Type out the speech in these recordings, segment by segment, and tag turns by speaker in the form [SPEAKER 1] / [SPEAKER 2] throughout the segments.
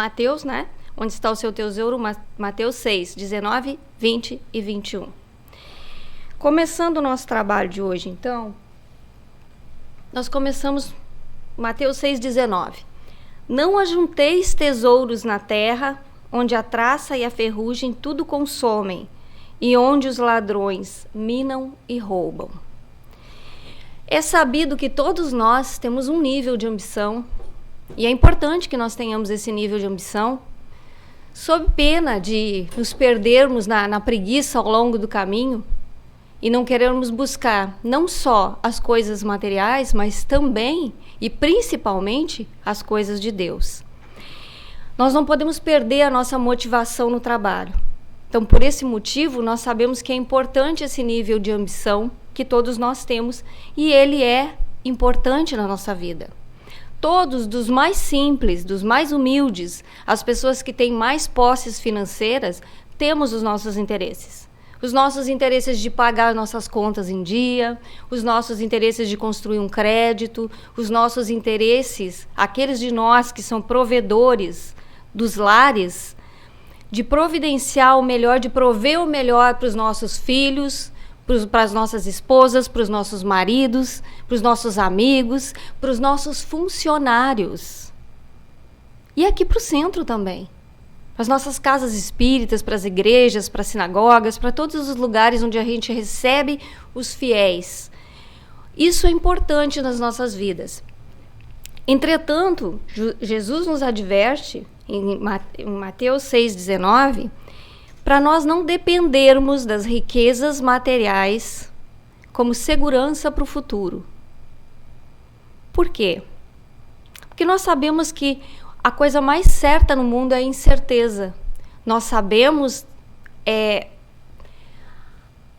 [SPEAKER 1] Mateus, né? Onde está o seu tesouro? Mateus 6, 19, 20 e 21. Começando o nosso trabalho de hoje, então, nós começamos Mateus 6, 19. Não ajunteis tesouros na terra, onde a traça e a ferrugem tudo consomem, e onde os ladrões minam e roubam. É sabido que todos nós temos um nível de ambição, e é importante que nós tenhamos esse nível de ambição, sob pena de nos perdermos na preguiça ao longo do caminho e não querermos buscar não só as coisas materiais, mas também e principalmente as coisas de Deus. Nós não podemos perder a nossa motivação no trabalho. Então, por esse motivo, nós sabemos que é importante esse nível de ambição que todos nós temos, e ele é importante na nossa vida. Todos, dos mais simples, dos mais humildes, as pessoas que têm mais posses financeiras, temos os nossos interesses. Os nossos interesses de pagar nossas contas em dia, os nossos interesses de construir um crédito, os nossos interesses, aqueles de nós que são provedores dos lares, de providenciar o melhor, de prover o melhor para os nossos filhos, para as nossas esposas, para os nossos maridos, para os nossos amigos, para os nossos funcionários. E aqui para o centro também. Para as nossas casas espíritas, para as igrejas, para as sinagogas, para todos os lugares onde a gente recebe os fiéis. Isso é importante nas nossas vidas. Entretanto, Jesus nos adverte, em Mateus 6,19, para nós não dependermos das riquezas materiais como segurança para o futuro. Por quê? Porque nós sabemos que a coisa mais certa no mundo é a incerteza. Nós sabemos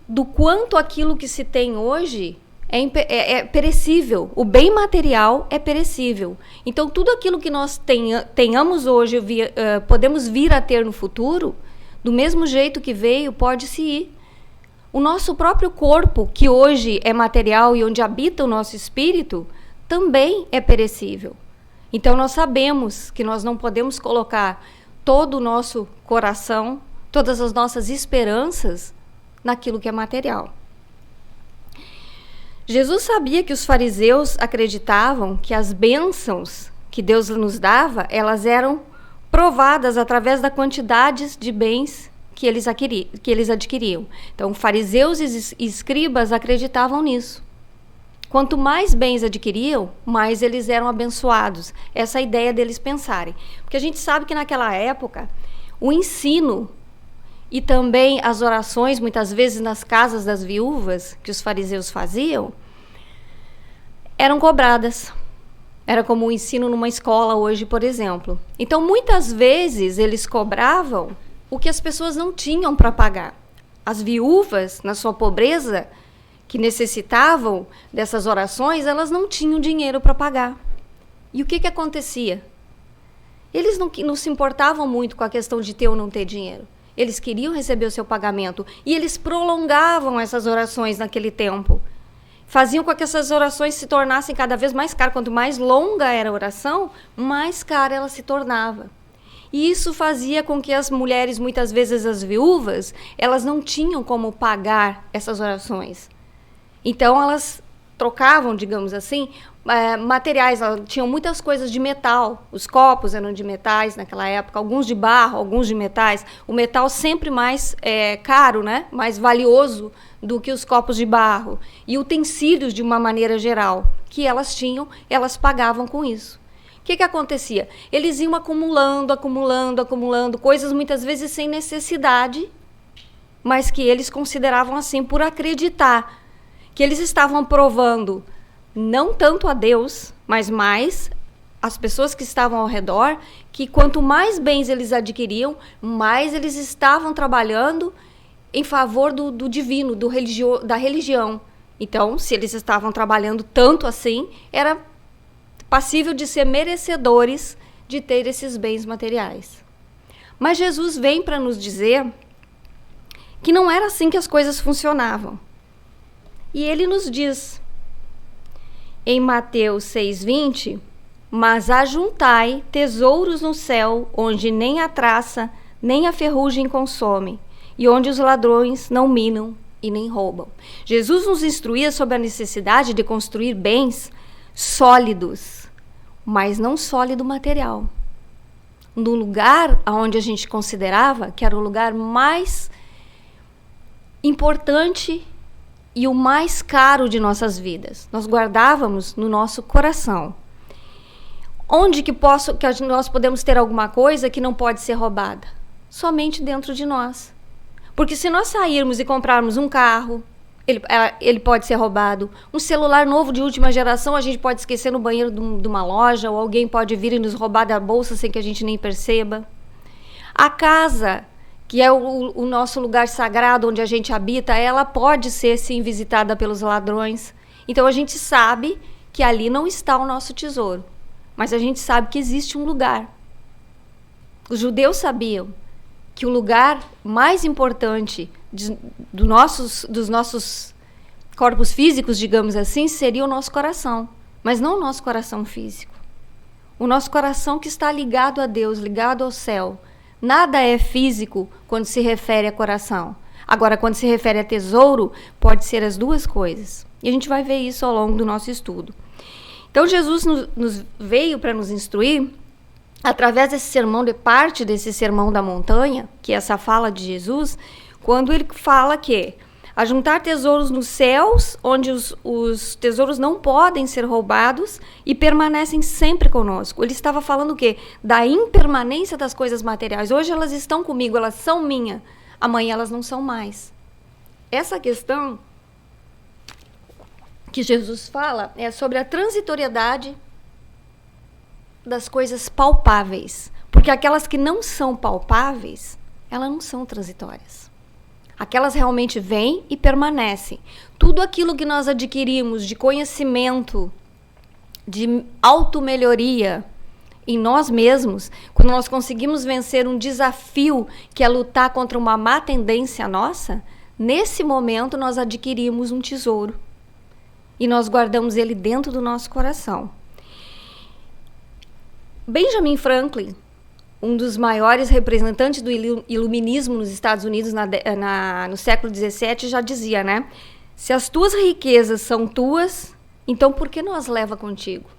[SPEAKER 1] do quanto aquilo que se tem hoje é perecível. O bem material é perecível. Então, tudo aquilo que nós tenhamos hoje, podemos vir a ter no futuro, do mesmo jeito que veio, pode-se ir. O nosso próprio corpo, que hoje é material e onde habita o nosso espírito, também é perecível. Então, nós sabemos que nós não podemos colocar todo o nosso coração, todas as nossas esperanças naquilo que é material. Jesus sabia que os fariseus acreditavam que as bênçãos que Deus nos dava, elas eram provadas através da quantidade de bens que eles adquiriam. Então, fariseus e escribas acreditavam nisso. Quanto mais bens adquiriam, mais eles eram abençoados. Essa é a ideia deles pensarem. Porque a gente sabe que naquela época, o ensino e também as orações, muitas vezes nas casas das viúvas, que os fariseus faziam, eram cobradas. Era como o ensino numa escola hoje, por exemplo. Então, muitas vezes, eles cobravam o que as pessoas não tinham para pagar. As viúvas, na sua pobreza, que necessitavam dessas orações, elas não tinham dinheiro para pagar. E o que acontecia? Eles não se importavam muito com a questão de ter ou não ter dinheiro. Eles queriam receber o seu pagamento e eles prolongavam essas orações naquele tempo. Faziam com que essas orações se tornassem cada vez mais caras. Quanto mais longa era a oração, mais cara ela se tornava. E isso fazia com que as mulheres, muitas vezes as viúvas, elas não tinham como pagar essas orações. Então, elas trocavam, digamos assim, materiais. Tinham muitas coisas de metal. Os copos eram de metais naquela época, alguns de barro, alguns de metais. O metal sempre mais caro, né? Mais valioso do que os copos de barro. E utensílios, de uma maneira geral, que elas tinham, elas pagavam com isso. O que acontecia? Eles iam acumulando coisas muitas vezes sem necessidade, mas que eles consideravam assim por acreditar que eles estavam provando não tanto a Deus, mas mais as pessoas que estavam ao redor, que quanto mais bens eles adquiriam, mais eles estavam trabalhando em favor do divino, da religião. Então, se eles estavam trabalhando tanto assim, era passível de ser merecedores de ter esses bens materiais. Mas Jesus vem para nos dizer que não era assim que as coisas funcionavam. E ele nos diz, em Mateus 6,20, Mas ajuntai tesouros no céu, onde nem a traça, nem a ferrugem consome, e onde os ladrões não minam e nem roubam. Jesus nos instruía sobre a necessidade de construir bens sólidos, mas não sólido material. No lugar onde a gente considerava que era o lugar mais importante e o mais caro de nossas vidas. Nós guardávamos no nosso coração. Onde que nós podemos ter alguma coisa que não pode ser roubada? Somente dentro de nós. Porque se nós sairmos e comprarmos um carro, ele pode ser roubado. Um celular novo de última geração, a gente pode esquecer no banheiro de uma loja, ou alguém pode vir e nos roubar da bolsa sem que a gente nem perceba. A casa, que é o nosso lugar sagrado onde a gente habita, ela pode ser, sim, visitada pelos ladrões. Então a gente sabe que ali não está o nosso tesouro. Mas a gente sabe que existe um lugar. Os judeus sabiam que o lugar mais importante dos nossos corpos físicos, digamos assim, seria o nosso coração. Mas não o nosso coração físico. O nosso coração que está ligado a Deus, ligado ao céu. Nada é físico quando se refere a coração. Agora, quando se refere a tesouro, pode ser as duas coisas. E a gente vai ver isso ao longo do nosso estudo. Então, Jesus nos veio para nos instruir, através desse sermão, de parte desse sermão da montanha, que é essa fala de Jesus, quando ele fala que ajuntar tesouros nos céus, onde os tesouros não podem ser roubados e permanecem sempre conosco. Ele estava falando o quê? Da impermanência das coisas materiais. Hoje elas estão comigo, elas são minhas. Amanhã elas não são mais. Essa questão que Jesus fala é sobre a transitoriedade das coisas palpáveis. Porque aquelas que não são palpáveis, elas não são transitórias. Aquelas realmente vêm e permanecem. Tudo aquilo que nós adquirimos de conhecimento, de automelhoria em nós mesmos, quando nós conseguimos vencer um desafio que é lutar contra uma má tendência nossa, nesse momento nós adquirimos um tesouro. E nós guardamos ele dentro do nosso coração. Benjamin Franklin, um dos maiores representantes do iluminismo nos Estados Unidos no século XVII, já dizia, né? Se as tuas riquezas são tuas, então por que não as leva contigo?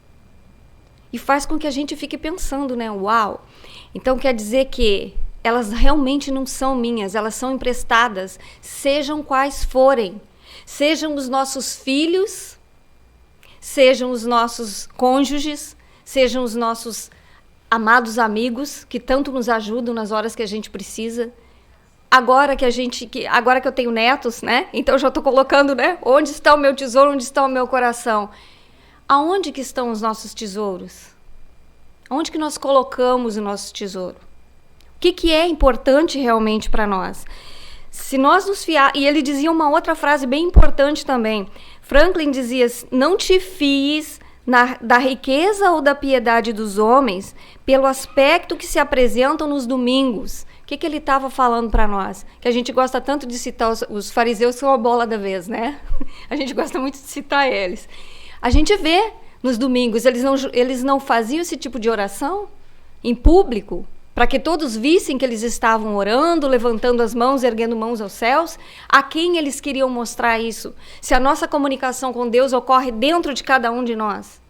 [SPEAKER 1] E faz com que a gente fique pensando, né? Uau! Então quer dizer que elas realmente não são minhas, elas são emprestadas, sejam quais forem. Sejam os nossos filhos, sejam os nossos cônjuges, sejam os nossos amados amigos que tanto nos ajudam nas horas que a gente precisa. Agora que eu tenho netos, né? Então eu já estou colocando, né? Onde está o meu tesouro, onde está o meu coração? Aonde que estão os nossos tesouros? Onde que nós colocamos o nosso tesouro? O que é importante realmente para nós? Se nós nos fiar... E ele dizia uma outra frase bem importante também. Franklin dizia, não te fies da riqueza ou da piedade dos homens pelo aspecto que se apresentam nos domingos. O que ele estava falando para nós? Que a gente gosta tanto de citar os fariseus, são a bola da vez, né? A gente gosta muito de citar eles. A gente vê nos domingos, eles não faziam esse tipo de oração em público, para que todos vissem que eles estavam orando, levantando as mãos, erguendo mãos aos céus. A quem eles queriam mostrar isso? Se a nossa comunicação com Deus ocorre dentro de cada um de nós.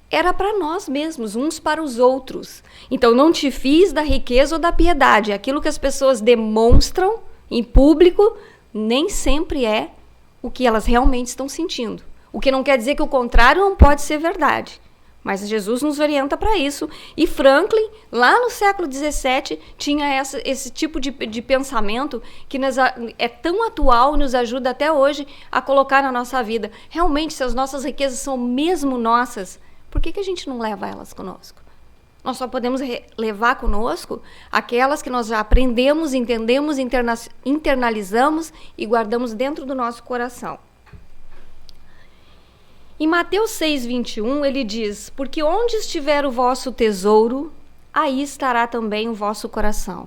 [SPEAKER 1] Era para nós mesmos, uns para os outros. Então, não te fies da riqueza ou da piedade. Aquilo que as pessoas demonstram em público nem sempre é o que elas realmente estão sentindo. O que não quer dizer que o contrário não pode ser verdade. Mas Jesus nos orienta para isso. E Franklin, lá no século XVII, tinha esse tipo de pensamento que é tão atual e nos ajuda até hoje a colocar na nossa vida. Realmente, se as nossas riquezas são mesmo nossas, por que a gente não leva elas conosco? Nós só podemos levar conosco aquelas que nós já aprendemos, entendemos, internalizamos e guardamos dentro do nosso coração. Em Mateus 6:21, ele diz, porque onde estiver o vosso tesouro, aí estará também o vosso coração.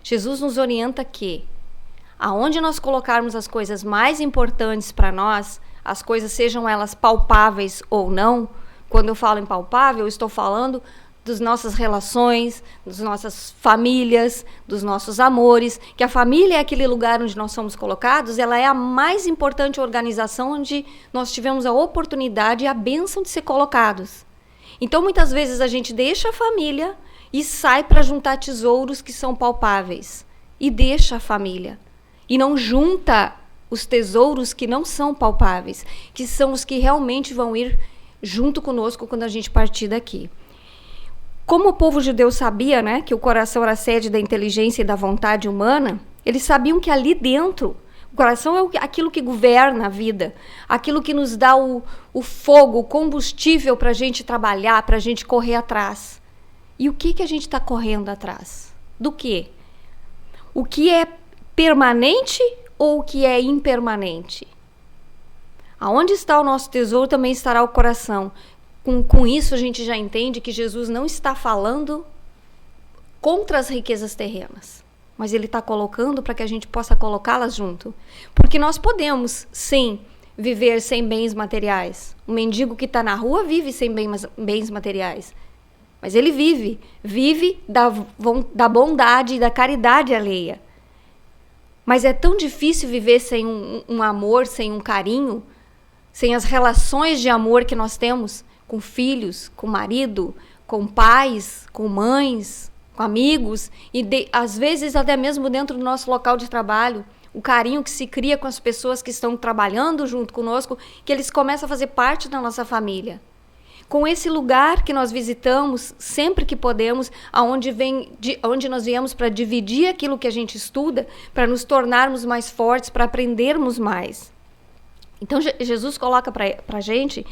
[SPEAKER 1] Jesus nos orienta que, aonde nós colocarmos as coisas mais importantes para nós, as coisas sejam elas palpáveis ou não, Quando eu falo impalpável, eu estou falando das nossas relações, das nossas famílias, dos nossos amores, que a família é aquele lugar onde nós somos colocados, ela é a mais importante organização onde nós tivemos a oportunidade e a bênção de ser colocados. Então, muitas vezes a gente deixa a família e sai para juntar tesouros que são palpáveis. E deixa a família. E não junta os tesouros que não são palpáveis, que são os que realmente vão ir junto conosco quando a gente partir daqui. Como o povo judeu sabia, né, que o coração era a sede da inteligência e da vontade humana, eles sabiam que ali dentro, o coração é aquilo que governa a vida, aquilo que nos dá o fogo, o combustível para a gente trabalhar, para a gente correr atrás. E o que a gente está correndo atrás? Do quê? O que é permanente ou o que é impermanente? Aonde está o nosso tesouro, também estará o coração. Com isso, a gente já entende que Jesus não está falando contra as riquezas terrenas, mas ele está colocando para que a gente possa colocá-las junto. Porque nós podemos, sim, viver sem bens materiais. O mendigo que está na rua vive sem bens materiais. Mas ele vive da bondade e da caridade alheia. Mas é tão difícil viver sem um amor, sem um carinho, sem as relações de amor que nós temos com filhos, com marido, com pais, com mães, com amigos, e às vezes até mesmo dentro do nosso local de trabalho, o carinho que se cria com as pessoas que estão trabalhando junto conosco, que eles começam a fazer parte da nossa família. Com esse lugar que nós visitamos sempre que podemos, onde nós viemos para dividir aquilo que a gente estuda, para nos tornarmos mais fortes, para aprendermos mais. Então Jesus coloca para a gente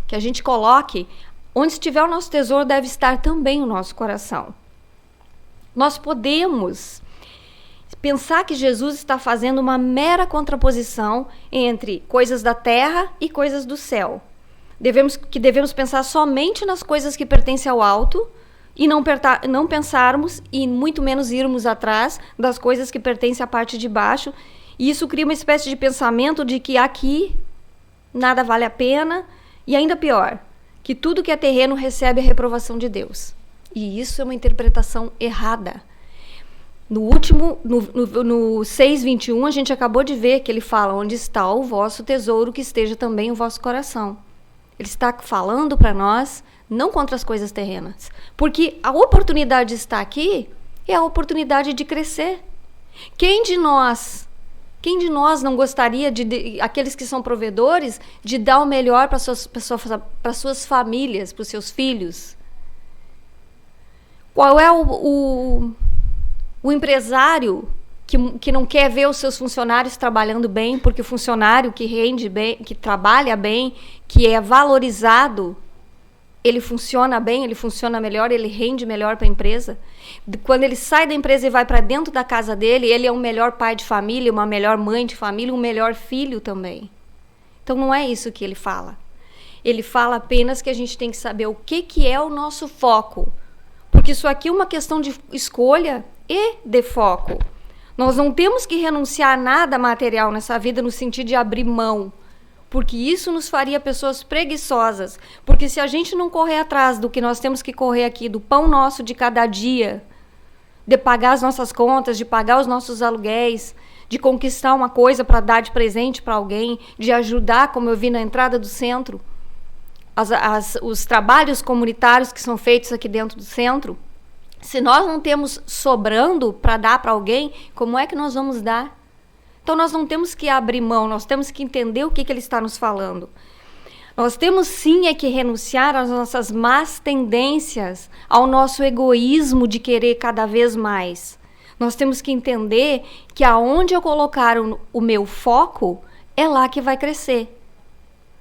[SPEAKER 1] que a gente coloque, onde estiver o nosso tesouro deve estar também o nosso coração. Nós podemos pensar que Jesus está fazendo uma mera contraposição entre coisas da terra e coisas do céu. Devemos pensar somente nas coisas que pertencem ao alto e não pensarmos e muito menos irmos atrás das coisas que pertencem à parte de baixo. E isso cria uma espécie de pensamento de que aqui nada vale a pena. E ainda pior, que tudo que é terreno recebe a reprovação de Deus. E isso é uma interpretação errada. No 6:21, a gente acabou de ver que ele fala, onde está o vosso tesouro, que esteja também o vosso coração. Ele está falando para nós, não contra as coisas terrenas. Porque a oportunidade de estar aqui é a oportunidade de crescer. Quem de nós não gostaria, aqueles que são provedores, de dar o melhor para suas famílias, para os seus filhos? Qual é o empresário que não quer ver os seus funcionários trabalhando bem, porque o funcionário que rende bem, que trabalha bem, que é valorizado, ele funciona bem, ele funciona melhor, ele rende melhor para a empresa? Quando ele sai da empresa e vai para dentro da casa dele, ele é um melhor pai de família, uma melhor mãe de família, um melhor filho também. Então não é isso que ele fala. Ele fala apenas que a gente tem que saber o que é o nosso foco. Porque isso aqui é uma questão de escolha e de foco. Nós não temos que renunciar a nada material nessa vida no sentido de abrir mão. Porque isso nos faria pessoas preguiçosas. Porque se a gente não correr atrás do que nós temos que correr aqui, do pão nosso de cada dia, de pagar as nossas contas, de pagar os nossos aluguéis, de conquistar uma coisa para dar de presente para alguém, de ajudar, como eu vi na entrada do centro, os trabalhos comunitários que são feitos aqui dentro do centro, se nós não temos sobrando para dar para alguém, como é que nós vamos dar? Então nós não temos que abrir mão, nós temos que entender o que ele está nos falando. Nós temos sim que renunciar às nossas más tendências, ao nosso egoísmo de querer cada vez mais. Nós temos que entender que aonde eu colocar o meu foco, é lá que vai crescer.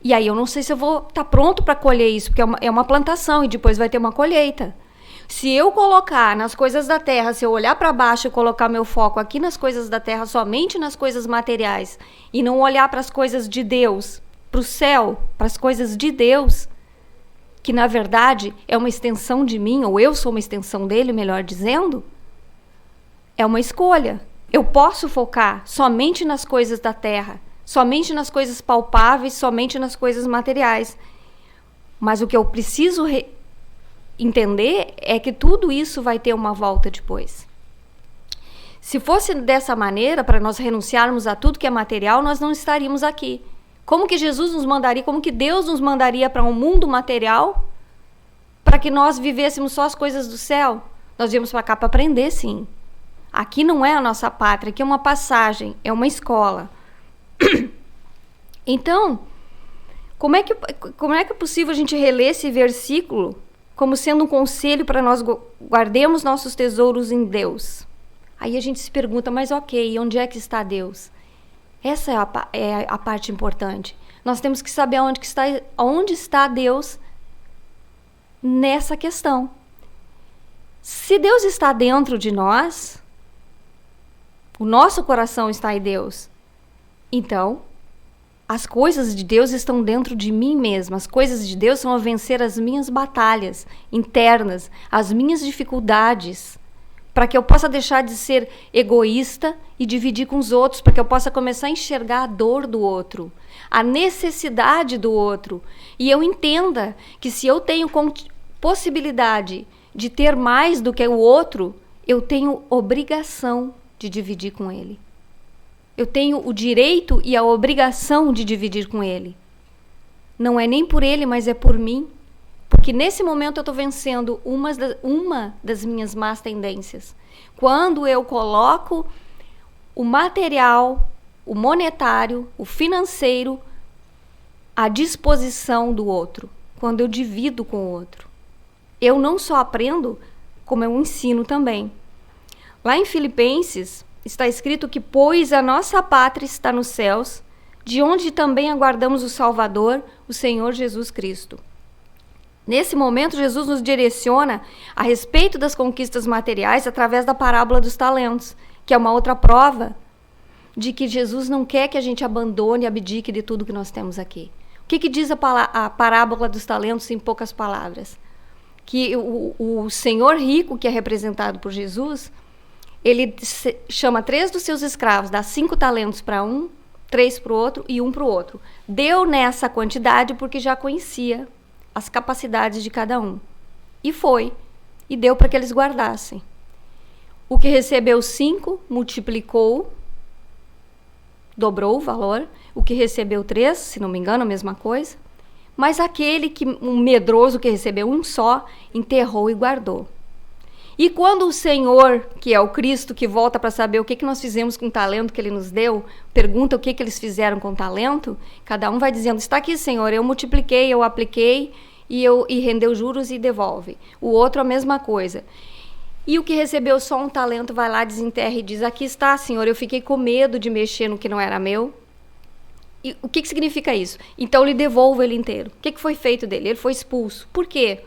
[SPEAKER 1] E aí eu não sei se eu vou estar pronto para colher isso, porque é uma plantação e depois vai ter uma colheita. Se eu colocar nas coisas da terra, se eu olhar para baixo e colocar meu foco aqui nas coisas da terra, somente nas coisas materiais, e não olhar para as coisas de Deus, para o céu, para as coisas de Deus, que na verdade é uma extensão de mim, ou eu sou uma extensão dele, melhor dizendo, é uma escolha. Eu posso focar somente nas coisas da terra, somente nas coisas palpáveis, somente nas coisas materiais. Mas o que eu preciso entender é que tudo isso vai ter uma volta depois. Se fosse dessa maneira, para nós renunciarmos a tudo que é material, nós não estaríamos aqui. Como que Jesus nos mandaria, como que Deus nos mandaria para um mundo material para que nós vivêssemos só as coisas do céu? Nós viemos para cá para aprender, sim. Aqui não é a nossa pátria, aqui é uma passagem, é uma escola. Então, como é que é possível a gente reler esse versículo como sendo um conselho para nós guardemos nossos tesouros em Deus? Aí a gente se pergunta, mas ok, onde é que está Deus? Essa é a parte importante. Nós temos que saber onde está Deus nessa questão. Se Deus está dentro de nós, o nosso coração está em Deus, então as coisas de Deus estão dentro de mim mesma. As coisas de Deus são a vencer as minhas batalhas internas, as minhas dificuldades, para que eu possa deixar de ser egoísta e dividir com os outros, para que eu possa começar a enxergar a dor do outro, a necessidade do outro. E eu entenda que se eu tenho possibilidade de ter mais do que o outro, eu tenho obrigação de dividir com ele. Eu tenho o direito e a obrigação de dividir com ele. Não é nem por ele, mas é por mim. Porque nesse momento eu estou vencendo uma das minhas más tendências. Quando eu coloco o material, o monetário, o financeiro à disposição do outro. Quando eu divido com o outro. Eu não só aprendo, como eu ensino também. Lá em Filipenses está escrito que, pois a nossa pátria está nos céus, de onde também aguardamos o Salvador, o Senhor Jesus Cristo. Nesse momento, Jesus nos direciona a respeito das conquistas materiais através da parábola dos talentos, que é uma outra prova de que Jesus não quer que a gente abandone e abdique de tudo que nós temos aqui. O que diz a parábola dos talentos em poucas palavras? Que o senhor rico, que é representado por Jesus, ele chama 3 dos seus escravos, dá 5 talentos para um, 3 para o outro e 1 para o outro. Deu nessa quantidade porque já conhecia as capacidades de cada um. E foi. E deu para que eles guardassem. O que recebeu 5, multiplicou, dobrou o valor. O que recebeu 3, se não me engano, a mesma coisa. Mas aquele um medroso que recebeu um só, enterrou e guardou. E quando o Senhor, que é o Cristo, que volta para saber o que nós fizemos com o talento que Ele nos deu, pergunta o que eles fizeram com o talento, cada um vai dizendo, está aqui, Senhor, eu multipliquei, eu apliquei, e rendeu juros e devolve. O outro a mesma coisa. E o que recebeu só um talento vai lá, desenterra e diz, aqui está, Senhor, eu fiquei com medo de mexer no que não era meu. E o que significa isso? Então lhe devolvo ele inteiro. O que foi feito dele? Ele foi expulso. Por quê?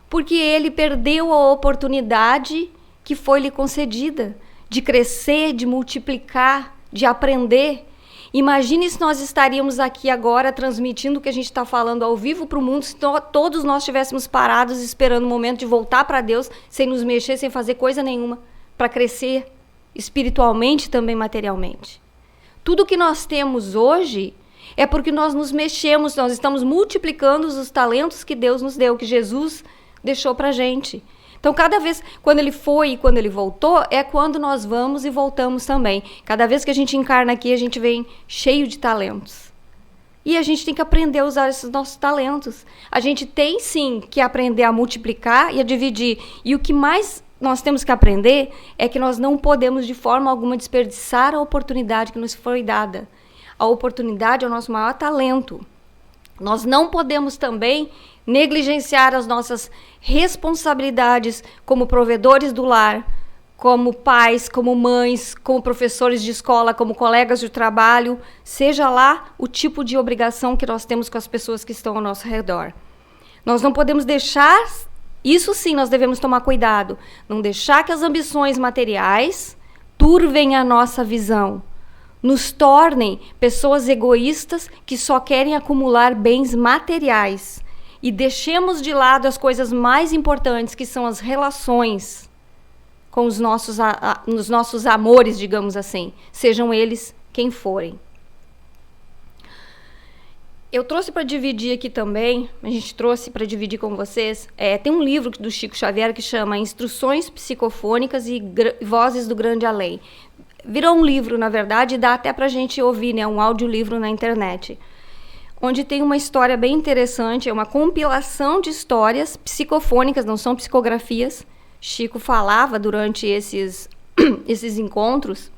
[SPEAKER 1] Porque ele perdeu a oportunidade que foi lhe concedida de crescer, de multiplicar, de aprender. Imagine se nós estaríamos aqui agora transmitindo o que a gente está falando ao vivo para o mundo, se todos nós estivéssemos parados esperando o momento de voltar para Deus, sem nos mexer, sem fazer coisa nenhuma, para crescer espiritualmente e também materialmente. Tudo que nós temos hoje é porque nós nos mexemos, nós estamos multiplicando os talentos que Deus nos deu, que Jesus deixou pra gente. Então, cada vez, quando ele foi e quando ele voltou, é quando nós vamos e voltamos também. Cada vez que a gente encarna aqui, a gente vem cheio de talentos. E a gente tem que aprender a usar esses nossos talentos. A gente tem, sim, que aprender a multiplicar e a dividir. E o que mais nós temos que aprender é que nós não podemos, de forma alguma, desperdiçar a oportunidade que nos foi dada. A oportunidade é o nosso maior talento. Nós não podemos também negligenciar as nossas responsabilidades como provedores do lar, como pais, como mães, como professores de escola, como colegas de trabalho, seja lá o tipo de obrigação que nós temos com as pessoas que estão ao nosso redor. Nós não podemos deixar, isso sim nós devemos tomar cuidado, não deixar que as ambições materiais turvem a nossa visão, nos tornem pessoas egoístas que só querem acumular bens materiais e deixemos de lado as coisas mais importantes, que são as relações com os nossos amores, digamos assim, sejam eles quem forem. Eu trouxe para dividir aqui também, a gente trouxe para dividir com vocês, tem um livro do Chico Xavier que chama Instruções Psicofônicas e Vozes do Grande Além. Virou um livro, na verdade, e dá até para a gente ouvir, né, um audiolivro na internet, onde tem uma história bem interessante, é uma compilação de histórias psicofônicas, não são psicografias. Chico falava durante esses encontros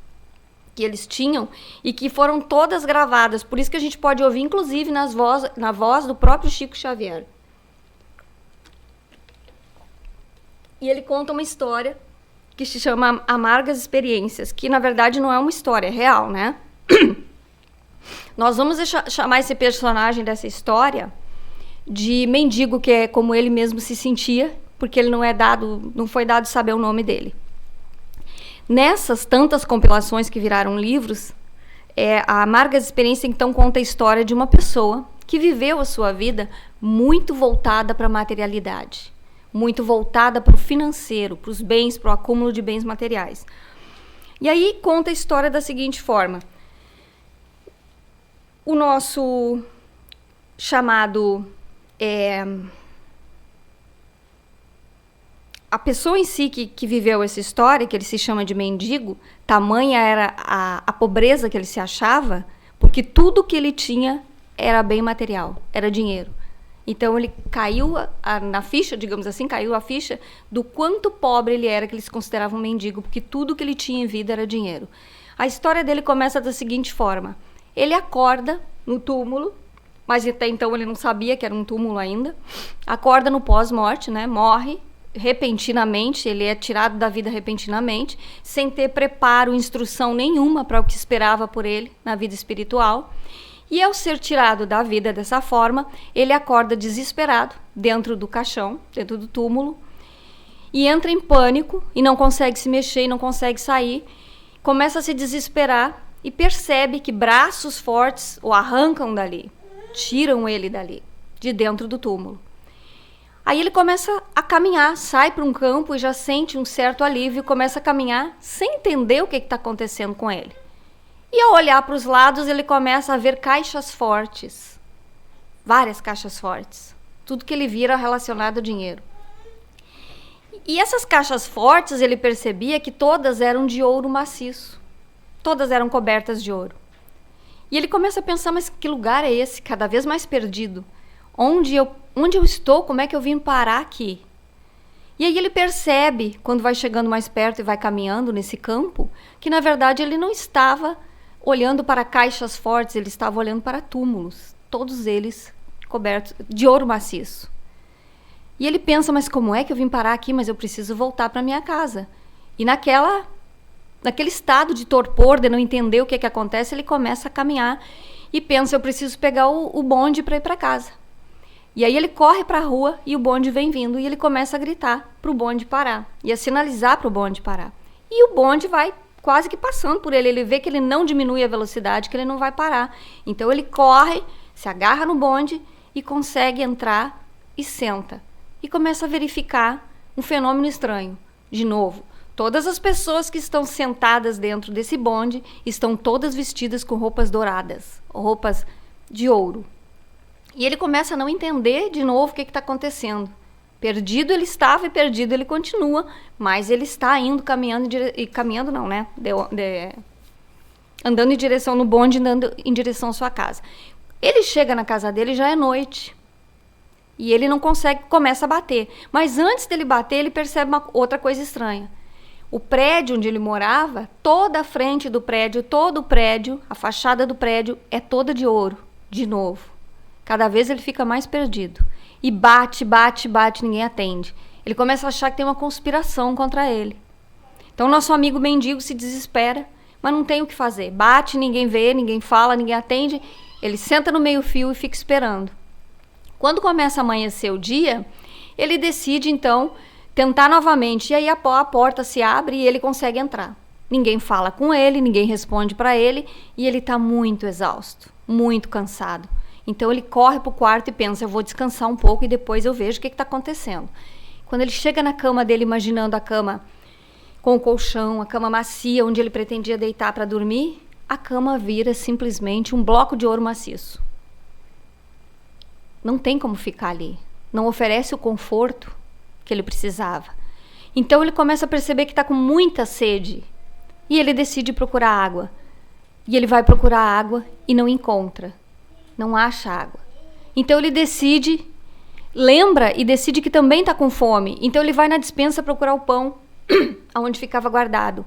[SPEAKER 1] que eles tinham e que foram todas gravadas, por isso que a gente pode ouvir, inclusive, na voz do próprio Chico Xavier. E ele conta uma história que se chama Amargas Experiências, que na verdade não é uma história, é real, né? Nós vamos chamar esse personagem dessa história de mendigo, que é como ele mesmo se sentia, porque ele não foi dado saber o nome dele. Nessas tantas compilações que viraram livros, a Amargas Experiências então conta a história de uma pessoa que viveu a sua vida muito voltada para a materialidade, muito voltada para o financeiro, para os bens, para o acúmulo de bens materiais. E aí conta a história da seguinte forma: o nosso chamado... a pessoa em si que viveu essa história, que ele se chama de mendigo, tamanha era a pobreza que ele se achava, porque tudo que ele tinha era bem material, era dinheiro. Então ele caiu na ficha, digamos assim, caiu a ficha do quanto pobre ele era, que ele se considerava um mendigo, porque tudo que ele tinha em vida era dinheiro. A história dele começa da seguinte forma: ele acorda no túmulo, mas até então ele não sabia que era um túmulo ainda, acorda no pós-morte, né? Morre repentinamente, ele é tirado da vida repentinamente, sem ter preparo, instrução nenhuma para o que esperava por ele na vida espiritual. E ao ser tirado da vida dessa forma, ele acorda desesperado dentro do caixão, dentro do túmulo, e entra em pânico e não consegue se mexer, e não consegue sair, começa a se desesperar e percebe que braços fortes o arrancam dali, tiram ele dali, de dentro do túmulo. Aí ele começa a caminhar, sai para um campo e já sente um certo alívio, começa a caminhar sem entender o que está acontecendo com ele. E ao olhar para os lados, ele começa a ver caixas fortes, várias caixas fortes, tudo que ele vira relacionado a dinheiro. E essas caixas fortes, ele percebia que todas eram de ouro maciço, todas eram cobertas de ouro. E ele começa a pensar, mas que lugar é esse, cada vez mais perdido? Onde eu estou? Como é que eu vim parar aqui? E aí ele percebe, quando vai chegando mais perto e vai caminhando nesse campo, que na verdade ele não estava olhando para caixas fortes, ele estava olhando para túmulos, todos eles cobertos de ouro maciço. E ele pensa, mas como é que eu vim parar aqui? Mas eu preciso voltar para minha casa. E naquele estado de torpor, de não entender o que acontece, ele começa a caminhar e pensa, eu preciso pegar o bonde para ir para casa. E aí ele corre para a rua e o bonde vem vindo e ele começa a gritar para o bonde parar e a sinalizar para o bonde parar. E o bonde vai quase que passando por ele, ele vê que ele não diminui a velocidade, que ele não vai parar. Então ele corre, se agarra no bonde e consegue entrar e senta. E começa a verificar um fenômeno estranho. De novo, todas as pessoas que estão sentadas dentro desse bonde estão todas vestidas com roupas douradas, roupas de ouro. E ele começa a não entender de novo o que está acontecendo. Perdido ele estava e perdido ele continua, mas ele está indo, caminhando não, né? Andando em direção no bonde, andando em direção à sua casa. Ele chega na casa dele, já é noite. E ele não consegue, começa a bater. Mas antes dele bater, ele percebe outra coisa estranha. O prédio onde ele morava, toda a frente do prédio, todo o prédio, a fachada do prédio é toda de ouro, de novo. Cada vez ele fica mais perdido. E bate, ninguém atende. Ele começa a achar que tem uma conspiração contra ele. Então, nosso amigo mendigo se desespera, mas não tem o que fazer. Bate, ninguém vê, ninguém fala, ninguém atende. Ele senta no meio-fio e fica esperando. Quando começa a amanhecer o dia, ele decide, então, tentar novamente. E aí a porta se abre e ele consegue entrar. Ninguém fala com ele, ninguém responde para ele. E ele está muito exausto, muito cansado. Então ele corre para o quarto e pensa, eu vou descansar um pouco e depois eu vejo o que está acontecendo. Quando ele chega na cama dele, imaginando a cama com o colchão, a cama macia, onde ele pretendia deitar para dormir, a cama vira simplesmente um bloco de ouro maciço. não tem como ficar ali. Não oferece o conforto que ele precisava. Então ele começa a perceber que está com muita sede. E ele decide procurar água. E ele vai procurar água e não encontra. Não acha água. Então ele decide, lembra e decide que também está com fome. Então ele vai na despensa procurar o pão, onde ficava guardado.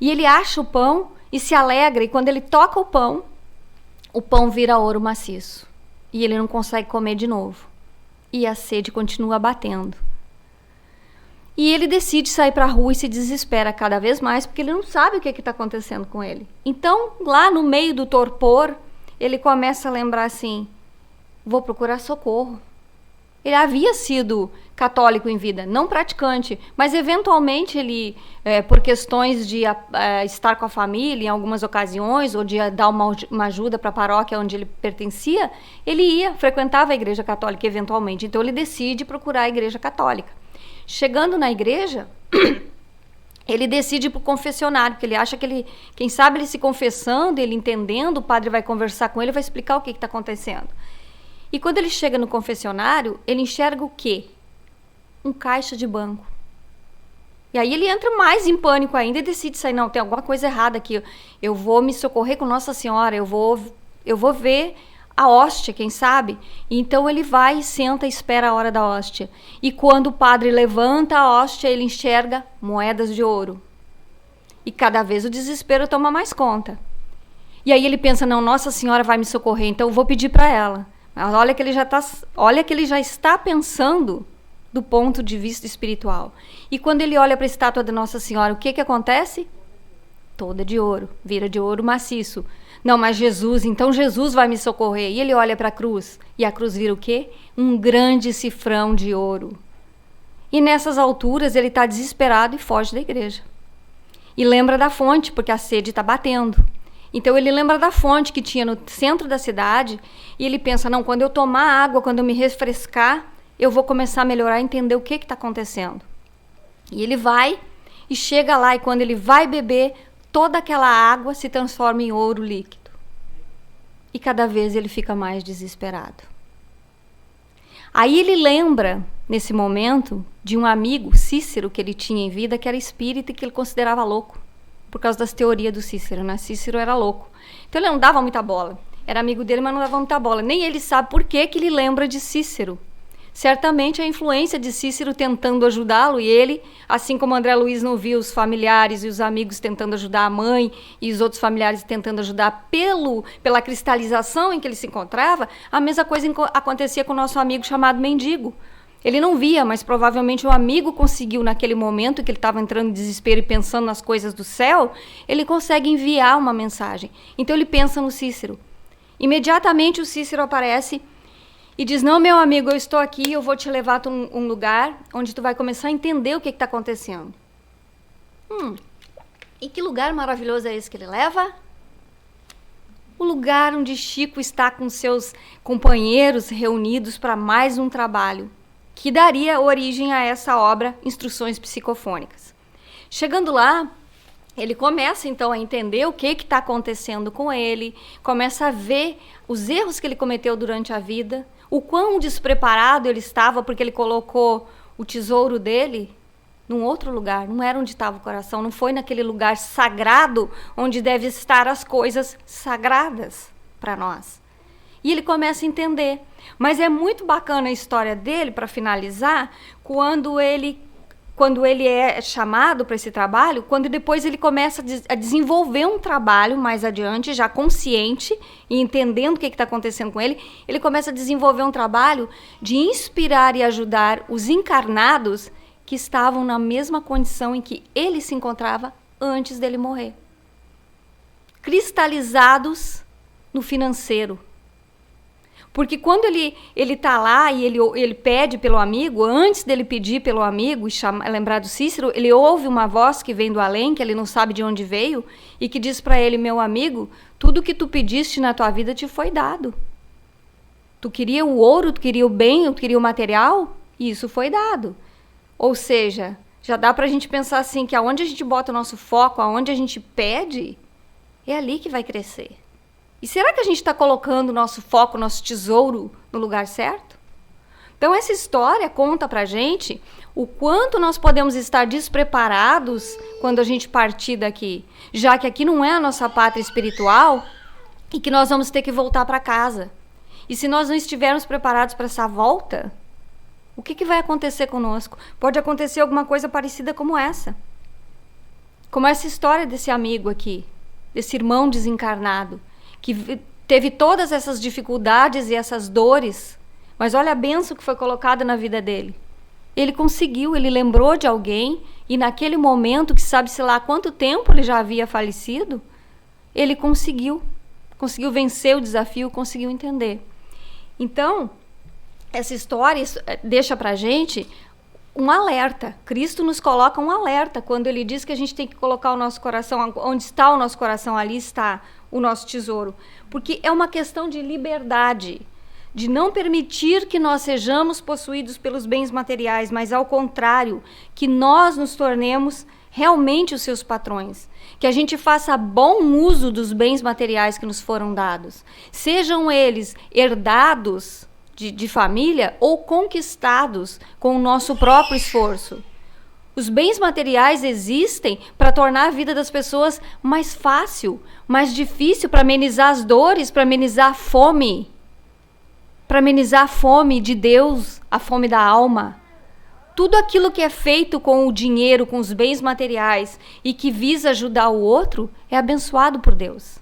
[SPEAKER 1] E ele acha o pão e se alegra. E quando ele toca o pão vira ouro maciço. E ele não consegue comer de novo. E a sede continua batendo. E ele decide sair para a rua e se desespera cada vez mais, porque ele não sabe o que está acontecendo com ele. Então, lá no meio do torpor, ele começa a lembrar assim, vou procurar socorro. Ele havia sido católico em vida, não praticante, mas eventualmente ele, por questões de estar com a família em algumas ocasiões, ou de dar uma ajuda para a paróquia onde ele pertencia, ele frequentava a igreja católica eventualmente. Então ele decide procurar a igreja católica. Chegando na igreja, ele decide ir para o confessionário, porque ele acha que quem sabe ele se confessando, ele entendendo, o padre vai conversar com ele, vai explicar o que está acontecendo. E quando ele chega no confessionário, ele enxerga o quê? Um caixa de banco. E aí ele entra mais em pânico ainda e decide sair, não, tem alguma coisa errada aqui, eu vou me socorrer com Nossa Senhora, eu vou ver a hóstia, quem sabe? Então ele vai e senta e espera a hora da hóstia. E quando o padre levanta a hóstia, ele enxerga moedas de ouro. E cada vez o desespero toma mais conta. E aí ele pensa, não, Nossa Senhora vai me socorrer, então eu vou pedir para ela. Mas olha que ele já está pensando do ponto de vista espiritual. E quando ele olha para a estátua de Nossa Senhora, o que acontece? Toda de ouro, vira de ouro maciço. Não, mas Jesus, então Jesus vai me socorrer. E ele olha para a cruz. E a cruz vira o quê? Um grande cifrão de ouro. E nessas alturas ele está desesperado e foge da igreja. E lembra da fonte, porque a sede está batendo. Então ele lembra da fonte que tinha no centro da cidade. E ele pensa, não, quando eu tomar água, quando eu me refrescar, eu vou começar a melhorar, a entender o que está acontecendo. E ele vai e chega lá. E quando ele vai beber, toda aquela água se transforma em ouro líquido. E cada vez ele fica mais desesperado. Aí ele lembra, nesse momento, de um amigo, Cícero, que ele tinha em vida, que era espírita e que ele considerava louco. Por causa das teorias do Cícero, né? Cícero era louco. Então ele não dava muita bola. Era amigo dele, mas não dava muita bola. Nem ele sabe por que ele lembra de Cícero. Certamente a influência de Cícero tentando ajudá-lo, e ele, assim como André Luiz não via os familiares e os amigos tentando ajudar a mãe e os outros familiares tentando ajudar pela cristalização em que ele se encontrava, a mesma coisa acontecia com o nosso amigo chamado Mendigo. Ele não via, mas provavelmente o amigo conseguiu, naquele momento que ele estava entrando em desespero e pensando nas coisas do céu, ele consegue enviar uma mensagem. Então ele pensa no Cícero. Imediatamente o Cícero aparece e diz, não, meu amigo, eu estou aqui, eu vou te levar a um lugar onde tu vai começar a entender o que está acontecendo. E que lugar maravilhoso é esse que ele leva? O lugar onde Chico está com seus companheiros reunidos para mais um trabalho, que daria origem a essa obra, Instruções Psicofônicas. Chegando lá, ele começa então a entender o que está acontecendo com ele, começa a ver os erros que ele cometeu durante a vida, o quão despreparado ele estava, porque ele colocou o tesouro dele num outro lugar, não era onde estava o coração, não foi naquele lugar sagrado onde devem estar as coisas sagradas para nós. E ele começa a entender. Mas é muito bacana a história dele, para finalizar, quando ele é chamado para esse trabalho, quando depois ele começa a desenvolver um trabalho mais adiante, já consciente e entendendo o que está acontecendo com ele, ele começa a desenvolver um trabalho de inspirar e ajudar os encarnados que estavam na mesma condição em que ele se encontrava antes dele morrer. Cristalizados no financeiro. Porque quando ele está lá e ele pede pelo amigo, antes dele pedir pelo amigo e lembrar do Cícero, ele ouve uma voz que vem do além, que ele não sabe de onde veio, e que diz para ele, meu amigo, tudo que tu pediste na tua vida te foi dado. Tu queria o ouro, tu queria o bem, tu queria o material, e isso foi dado. Ou seja, já dá para a gente pensar assim, que aonde a gente bota o nosso foco, aonde a gente pede, é ali que vai crescer. E será que a gente está colocando o nosso foco, o nosso tesouro no lugar certo? Então essa história conta pra gente o quanto nós podemos estar despreparados quando a gente partir daqui, já que aqui não é a nossa pátria espiritual e que nós vamos ter que voltar para casa. E se nós não estivermos preparados para essa volta, o que vai acontecer conosco? Pode acontecer alguma coisa parecida como essa. Como essa história desse amigo aqui, desse irmão desencarnado, que teve todas essas dificuldades e essas dores, mas olha a bênção que foi colocada na vida dele. Ele conseguiu, ele lembrou de alguém, e naquele momento, que sabe-se lá há quanto tempo ele já havia falecido, ele conseguiu vencer o desafio, conseguiu entender. Então, essa história deixa pra gente um alerta. Cristo nos coloca um alerta quando ele diz que a gente tem que colocar o nosso coração, onde está o nosso coração, ali está o nosso tesouro. Porque é uma questão de liberdade, de não permitir que nós sejamos possuídos pelos bens materiais, mas ao contrário, que nós nos tornemos realmente os seus patrões, que a gente faça bom uso dos bens materiais que nos foram dados, sejam eles herdados de família ou conquistados com o nosso próprio esforço. Os bens materiais existem para tornar a vida das pessoas mais fácil, mais difícil, para amenizar as dores, para amenizar a fome. Para amenizar a fome de Deus, a fome da alma. Tudo aquilo que é feito com o dinheiro, com os bens materiais e que visa ajudar o outro, é abençoado por Deus.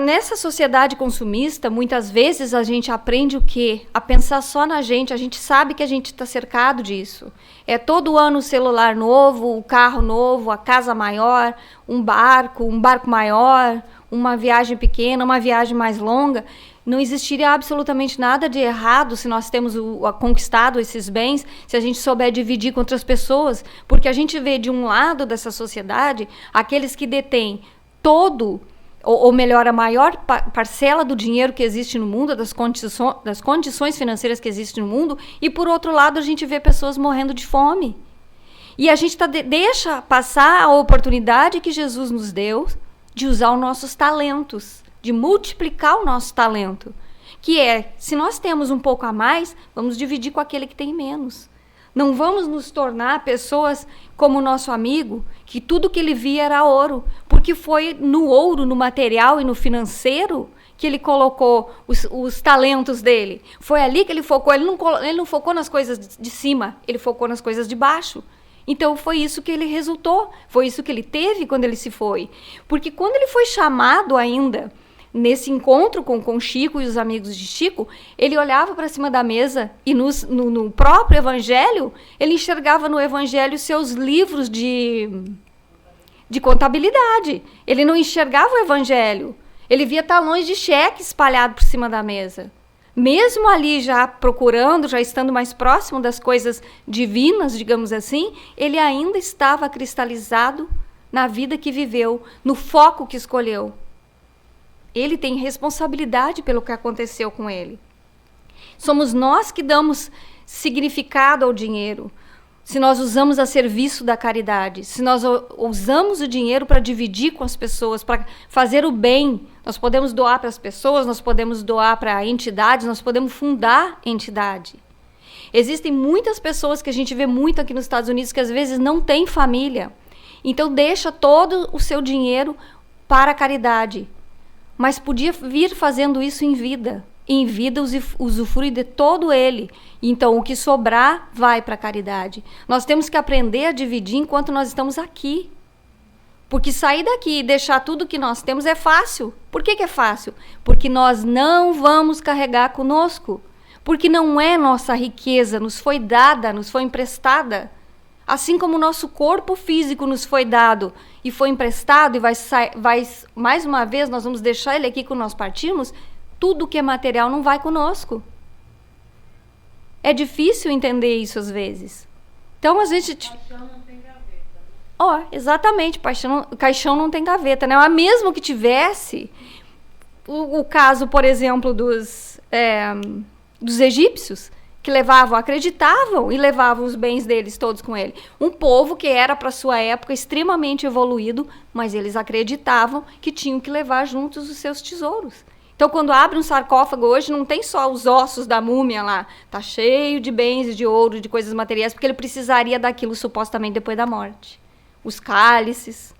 [SPEAKER 1] Nessa sociedade consumista, muitas vezes a gente aprende o quê? A pensar só na gente. A gente sabe que a gente está cercado disso. É todo ano o celular novo, o carro novo, a casa maior, um barco maior, uma viagem pequena, uma viagem mais longa. Não existiria absolutamente nada de errado se nós temos conquistado esses bens, se a gente souber dividir com outras pessoas, porque a gente vê de um lado dessa sociedade aqueles que detêm todo, ou melhor, a maior parcela do dinheiro que existe no mundo, das condições financeiras que existem no mundo, e por outro lado a gente vê pessoas morrendo de fome. E a gente deixa passar a oportunidade que Jesus nos deu de usar os nossos talentos, de multiplicar o nosso talento, que é, se nós temos um pouco a mais, vamos dividir com aquele que tem menos. Não vamos nos tornar pessoas como o nosso amigo, que tudo que ele via era ouro, porque foi no ouro, no material e no financeiro que ele colocou os talentos dele. Foi ali que ele focou. Ele não focou nas coisas de cima, ele focou nas coisas de baixo. Então foi isso que ele resultou, foi isso que ele teve quando ele se foi. Porque quando ele foi chamado ainda, nesse encontro com Chico e os amigos de Chico, ele olhava para cima da mesa e no próprio evangelho, ele enxergava no evangelho seus livros de contabilidade. Ele não enxergava o evangelho, ele via talões de cheque espalhados por cima da mesa. Mesmo ali já procurando, já estando mais próximo das coisas divinas, digamos assim, ele ainda estava cristalizado na vida que viveu, no foco que escolheu. Ele tem responsabilidade pelo que aconteceu com ele. Somos nós que damos significado ao dinheiro. Se nós usamos a serviço da caridade, se nós usamos o dinheiro para dividir com as pessoas, para fazer o bem, nós podemos doar para as pessoas, nós podemos doar para entidades, nós podemos fundar entidade. Existem muitas pessoas que a gente vê muito aqui nos Estados Unidos que às vezes não têm família. Então deixa todo o seu dinheiro para a caridade. Mas podia vir fazendo isso em vida. Em vida usufrui de todo ele. Então o que sobrar vai para a caridade. Nós temos que aprender a dividir enquanto nós estamos aqui. Porque sair daqui e deixar tudo que nós temos é fácil. Por que é fácil? Porque nós não vamos carregar conosco. Porque não é nossa riqueza, nos foi dada, nos foi emprestada. Assim como o nosso corpo físico nos foi dado e foi emprestado e vai mais uma vez, nós vamos deixar ele aqui quando nós partirmos, tudo que é material não vai conosco. É difícil entender isso às vezes. Então, às vezes... Paixão não tem gaveta. Exatamente, caixão não tem gaveta, né? Mas mesmo que tivesse, o caso, por exemplo, dos egípcios, que levavam, acreditavam e levavam os bens deles todos com ele. Um povo que era, para sua época, extremamente evoluído, mas eles acreditavam que tinham que levar juntos os seus tesouros. Então, quando abre um sarcófago hoje, não tem só os ossos da múmia lá. Está cheio de bens, de ouro, de coisas materiais, porque ele precisaria daquilo supostamente depois da morte. Os cálices,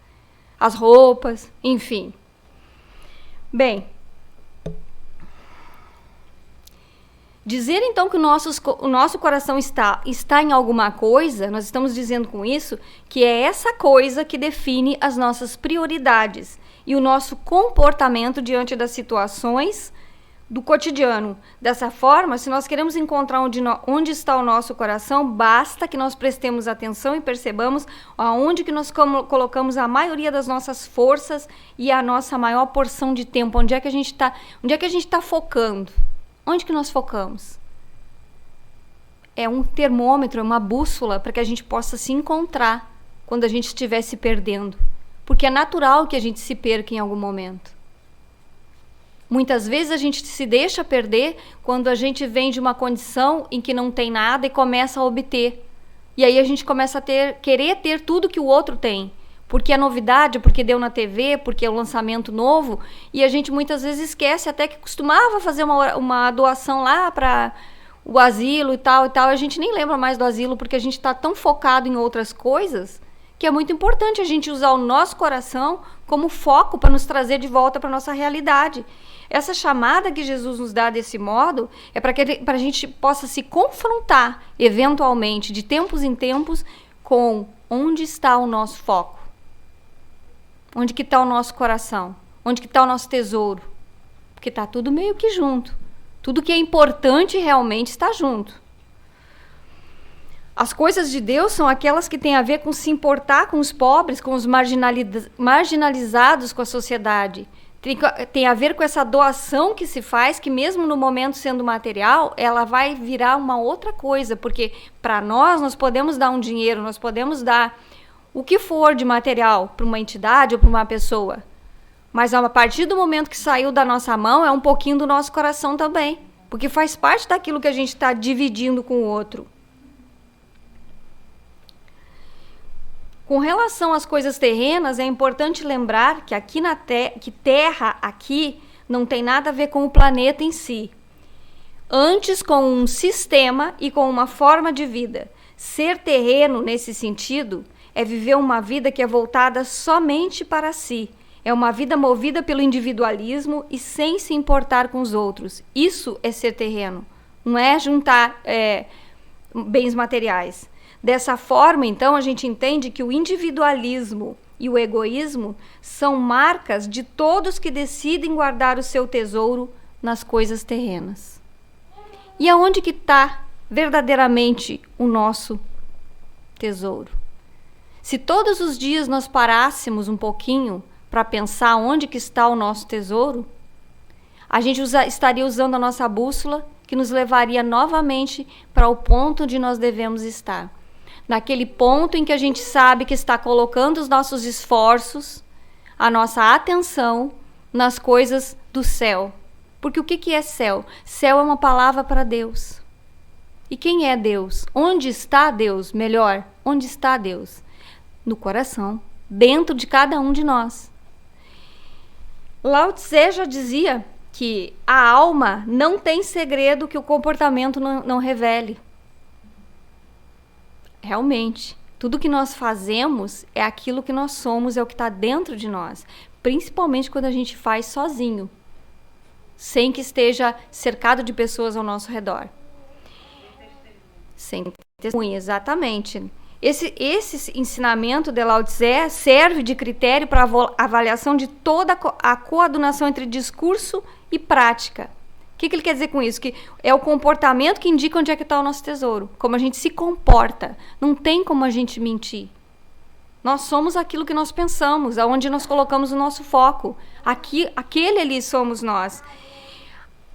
[SPEAKER 1] as roupas, enfim. Bem, dizer então que o nosso coração está em alguma coisa, nós estamos dizendo com isso que é essa coisa que define as nossas prioridades e o nosso comportamento diante das situações do cotidiano. Dessa forma, se nós queremos encontrar onde está o nosso coração, basta que nós prestemos atenção e percebamos aonde que nós colocamos a maioria das nossas forças e a nossa maior porção de tempo, onde é que a gente está focando. Onde que nós focamos? É um termômetro, é uma bússola para que a gente possa se encontrar quando a gente estiver se perdendo. Porque é natural que a gente se perca em algum momento. Muitas vezes a gente se deixa perder quando a gente vem de uma condição em que não tem nada e começa a obter. E aí a gente começa a querer ter tudo que o outro tem. Porque é novidade, porque deu na TV, porque é um lançamento novo. E a gente muitas vezes esquece até que costumava fazer uma doação lá para o asilo e tal. A gente nem lembra mais do asilo porque a gente está tão focado em outras coisas que é muito importante a gente usar o nosso coração como foco para nos trazer de volta para a nossa realidade. Essa chamada que Jesus nos dá desse modo é para que a gente possa se confrontar, eventualmente, de tempos em tempos, com onde está o nosso foco. Onde que está o nosso coração? Onde que está o nosso tesouro? Porque está tudo meio que junto. Tudo que é importante realmente está junto. As coisas de Deus são aquelas que têm a ver com se importar com os pobres, com os marginalizados com a sociedade. Tem a ver com essa doação que se faz, que mesmo no momento sendo material, ela vai virar uma outra coisa. Porque para nós podemos dar um dinheiro, nós podemos dar o que for de material para uma entidade ou para uma pessoa. Mas a partir do momento que saiu da nossa mão, é um pouquinho do nosso coração também. Porque faz parte daquilo que a gente está dividindo com o outro. Com relação às coisas terrenas, é importante lembrar que aqui que terra aqui não tem nada a ver com o planeta em si. Antes com um sistema e com uma forma de vida. Ser terreno nesse sentido é viver uma vida que é voltada somente para si. É uma vida movida pelo individualismo e sem se importar com os outros. Isso é ser terreno. Não é juntar bens materiais. Dessa forma, então, a gente entende que o individualismo e o egoísmo são marcas de todos que decidem guardar o seu tesouro nas coisas terrenas. E aonde que está verdadeiramente o nosso tesouro? Se todos os dias nós parássemos um pouquinho para pensar onde que está o nosso tesouro, a gente estaria usando a nossa bússola, que nos levaria novamente para o ponto onde nós devemos estar. Naquele ponto em que a gente sabe que está colocando os nossos esforços, a nossa atenção nas coisas do céu. Porque o que é céu? Céu é uma palavra para Deus. E quem é Deus? Onde está Deus? Melhor, onde está Deus? No coração, dentro de cada um de nós. Lao Tse já dizia que a alma não tem segredo que o comportamento não revele. Realmente, tudo que nós fazemos é aquilo que nós somos, é o que está dentro de nós. Principalmente quando a gente faz sozinho, sem que esteja cercado de pessoas ao nosso redor. Sem testemunha, exatamente. Esse ensinamento de Lao Tse serve de critério para avaliação de toda a coadunação entre discurso e prática. O que ele quer dizer com isso? Que é o comportamento que indica onde é que está o nosso tesouro. Como a gente se comporta. Não tem como a gente mentir. Nós somos aquilo que nós pensamos, aonde nós colocamos o nosso foco. Aquele ali somos nós.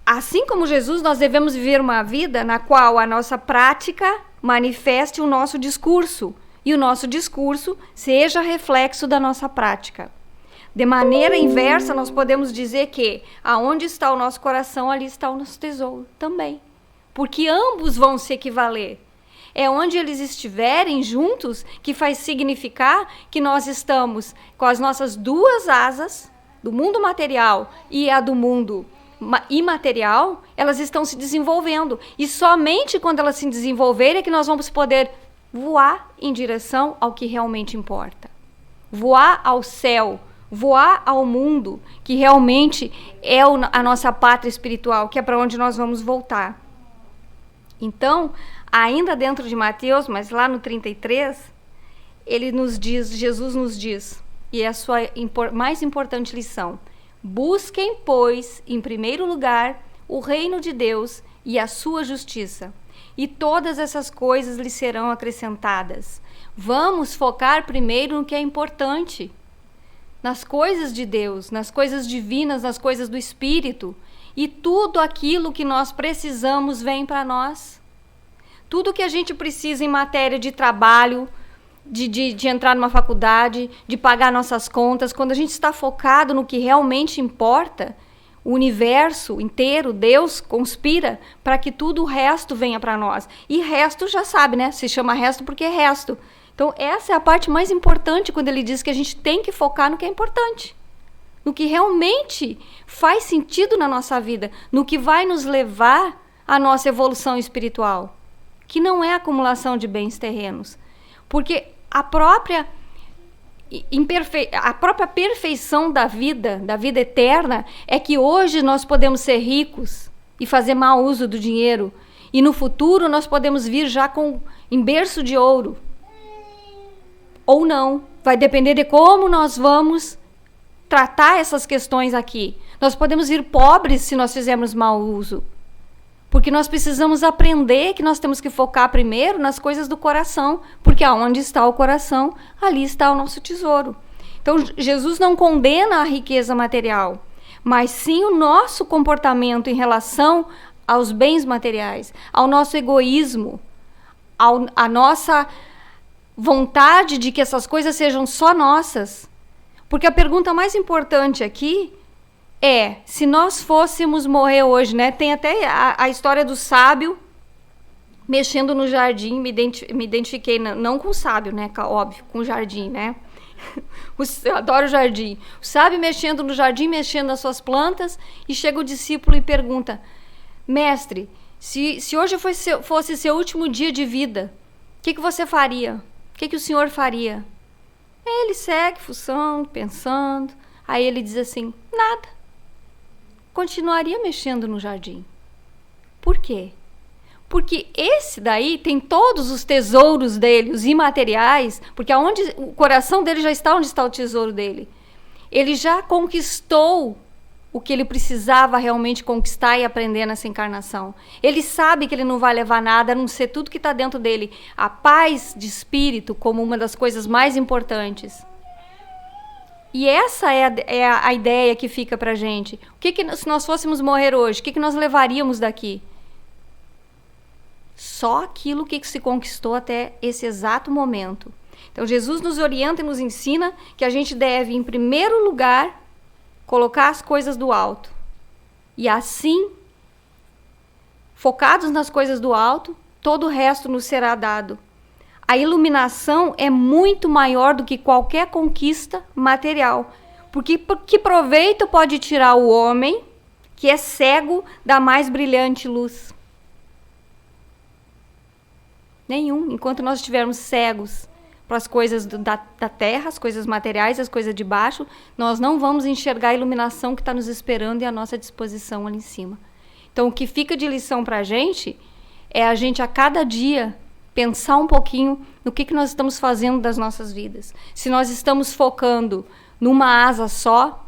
[SPEAKER 1] Assim como Jesus, nós devemos viver uma vida na qual a nossa prática manifeste o nosso discurso. E o nosso discurso seja reflexo da nossa prática. De maneira inversa, nós podemos dizer que aonde está o nosso coração, ali está o nosso tesouro também. porque ambos vão se equivaler. É onde eles estiverem juntos que faz significar que nós estamos com as nossas duas asas, do mundo material e a do mundo imaterial, elas estão se desenvolvendo. E somente quando elas se desenvolverem é que nós vamos poder voar em direção ao que realmente importa. Voar ao céu, voar ao mundo, que realmente é a nossa pátria espiritual, que é para onde nós vamos voltar. Então, ainda dentro de Mateus, mas lá no 33, Jesus nos diz, e é a sua mais importante lição: busquem, pois, em primeiro lugar, o reino de Deus e a sua justiça, e todas essas coisas lhe serão acrescentadas. Vamos focar primeiro no que é importante, nas coisas de Deus, nas coisas divinas, nas coisas do Espírito, e tudo aquilo que nós precisamos vem para nós. Tudo que a gente precisa em matéria de trabalho, de entrar numa faculdade, de pagar nossas contas, quando a gente está focado no que realmente importa, o universo inteiro, Deus, conspira para que tudo o resto venha para nós. E resto já sabe, né? Se chama resto porque é resto. Então, essa é a parte mais importante quando ele diz que a gente tem que focar no que é importante, no que realmente faz sentido na nossa vida, no que vai nos levar à nossa evolução espiritual, que não é a acumulação de bens terrenos. Porque a própria perfeição da vida eterna, é que hoje nós podemos ser ricos e fazer mau uso do dinheiro, e no futuro nós podemos vir já em berço de ouro. Ou não, vai depender de como nós vamos tratar essas questões aqui. Nós podemos vir pobres se nós fizermos mau uso, porque nós precisamos aprender que nós temos que focar primeiro nas coisas do coração, porque aonde está o coração, ali está o nosso tesouro. Então, Jesus não condena a riqueza material, mas sim o nosso comportamento em relação aos bens materiais, ao nosso egoísmo, à nossa vontade de que essas coisas sejam só nossas. Porque a pergunta mais importante aqui é, se nós fôssemos morrer hoje, né? Tem até a história do sábio mexendo no jardim, me identifiquei, não com o sábio, né? Óbvio, com o jardim, né? Eu adoro o jardim. O sábio mexendo no jardim, mexendo nas suas plantas, e chega o discípulo e pergunta: mestre, se hoje fosse seu último dia de vida, o que você faria? O que o senhor faria? Aí ele segue fuçando, pensando. Aí ele diz assim: nada. Continuaria mexendo no jardim. Por quê? Porque esse daí tem todos os tesouros dele, os imateriais, porque o coração dele já está onde está o tesouro dele. Ele já conquistou o que ele precisava realmente conquistar e aprender nessa encarnação. Ele sabe que ele não vai levar nada, a não ser tudo que está dentro dele. A paz de espírito como uma das coisas mais importantes. E essa é a ideia que fica pra gente. Se nós fôssemos morrer hoje, o que nós levaríamos daqui? Só aquilo que se conquistou até esse exato momento. Então, Jesus nos orienta e nos ensina que a gente deve, em primeiro lugar, colocar as coisas do alto. E assim, focados nas coisas do alto, todo o resto nos será dado. A iluminação é muito maior do que qualquer conquista material. Porque que proveito pode tirar o homem que é cego da mais brilhante luz? Nenhum. Enquanto nós estivermos cegos para as coisas da terra, as coisas materiais, as coisas de baixo, nós não vamos enxergar a iluminação que está nos esperando e à nossa disposição ali em cima. Então, o que fica de lição para a gente é a gente, a cada dia, pensar um pouquinho no que nós estamos fazendo das nossas vidas. Se nós estamos focando numa asa só,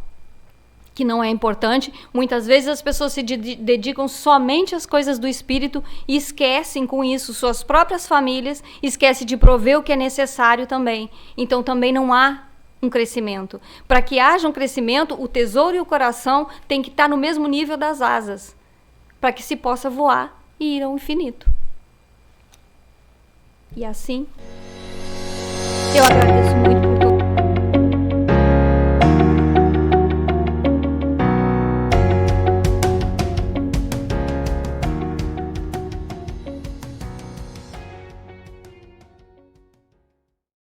[SPEAKER 1] que não é importante, muitas vezes as pessoas se dedicam somente às coisas do espírito e esquecem com isso suas próprias famílias, esquecem de prover o que é necessário também. Então também não há um crescimento. Para que haja um crescimento, o tesouro e o coração têm que estar no mesmo nível das asas, para que se possa voar e ir ao infinito. E assim, eu agradeço muito